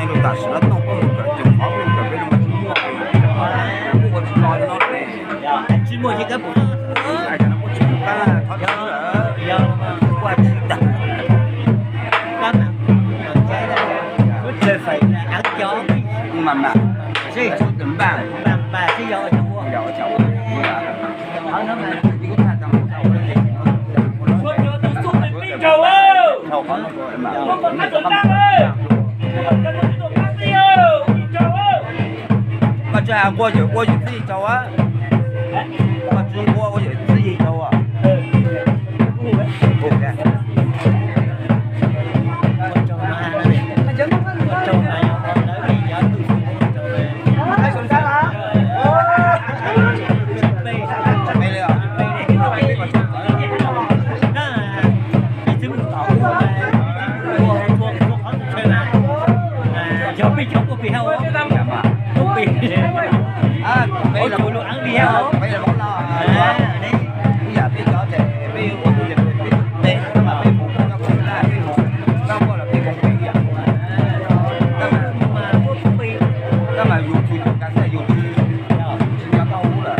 生路大事了，弄不弄个就好弄个，别那么寂寞。我知道的嘞。寂寞应该不是。哎，现在我去干，他吃了，我吃的。干嘛？我这份ăn chó. Mà sẽ chút từng bàn. Bà sẽ vô cho mua. Vô cho mua. Ở nó mà. Mà这样我就自己走啊。我中国我就自己走啊。Ủa tụi luôn ăn đi hả? Bây giờ món lo. Đấy. Bây giờ bây giờ thì bây giờ tôi liền để mà bây giờ nó cũng là bây giờ nó gọi là bây giờ bây giờ. Đó mà dùng thì cả sẽ dùng thì nó đâu là.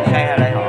Xe đây họ.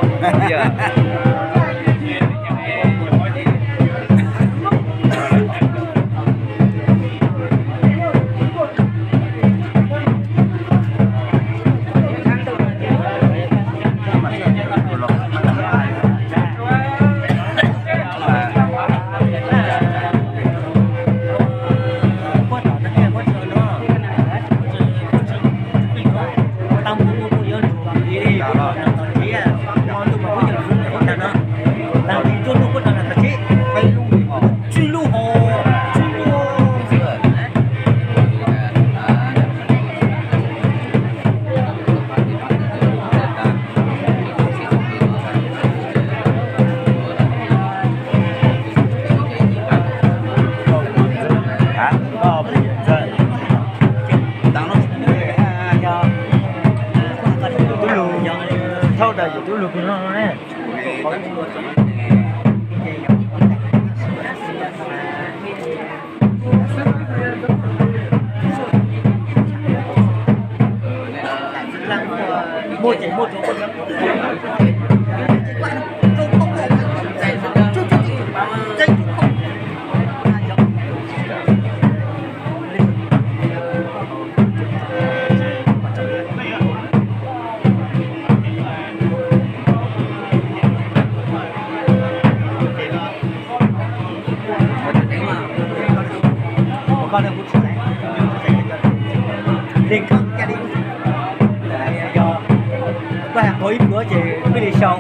Mỗi bữa chị mới đi show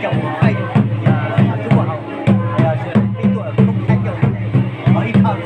trong hai chú bà hậu đi tuổi không thay đổi mới không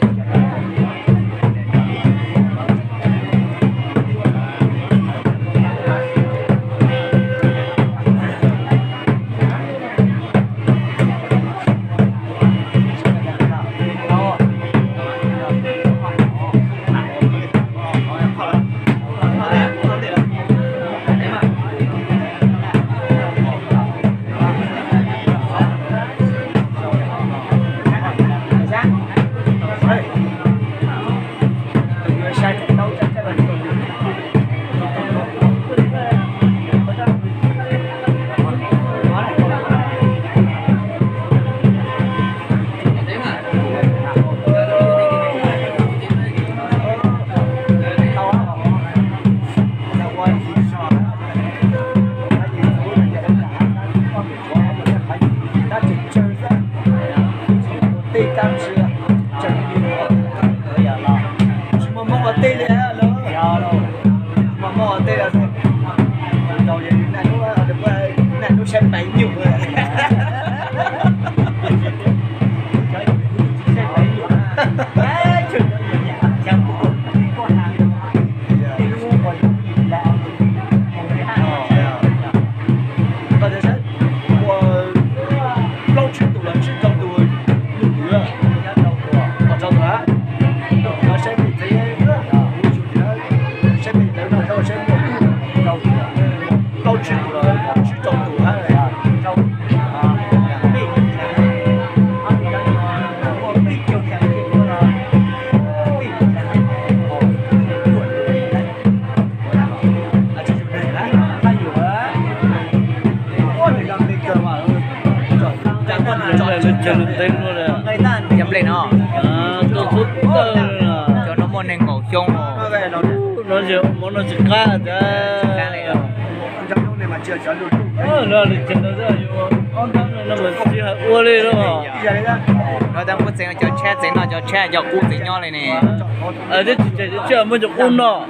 chẳng có Lần này mình chơi được tên luôn nè. người ta dập lên nó Tôi phút tơ là cho nó muốn nên ngủ chung nó về nó nó chỉ muốn nó chỉ ca ra. trong lúc này mà chưa cho được Nó thì chân nó ra nhưng mà con thằng này nó mà chỉ hay uống lên đó mà. giờ đấy ra nó đang muốn xem cho che nó cho che cho u tính nhau này nè Ở đây chỉ chơi mới được uống đó.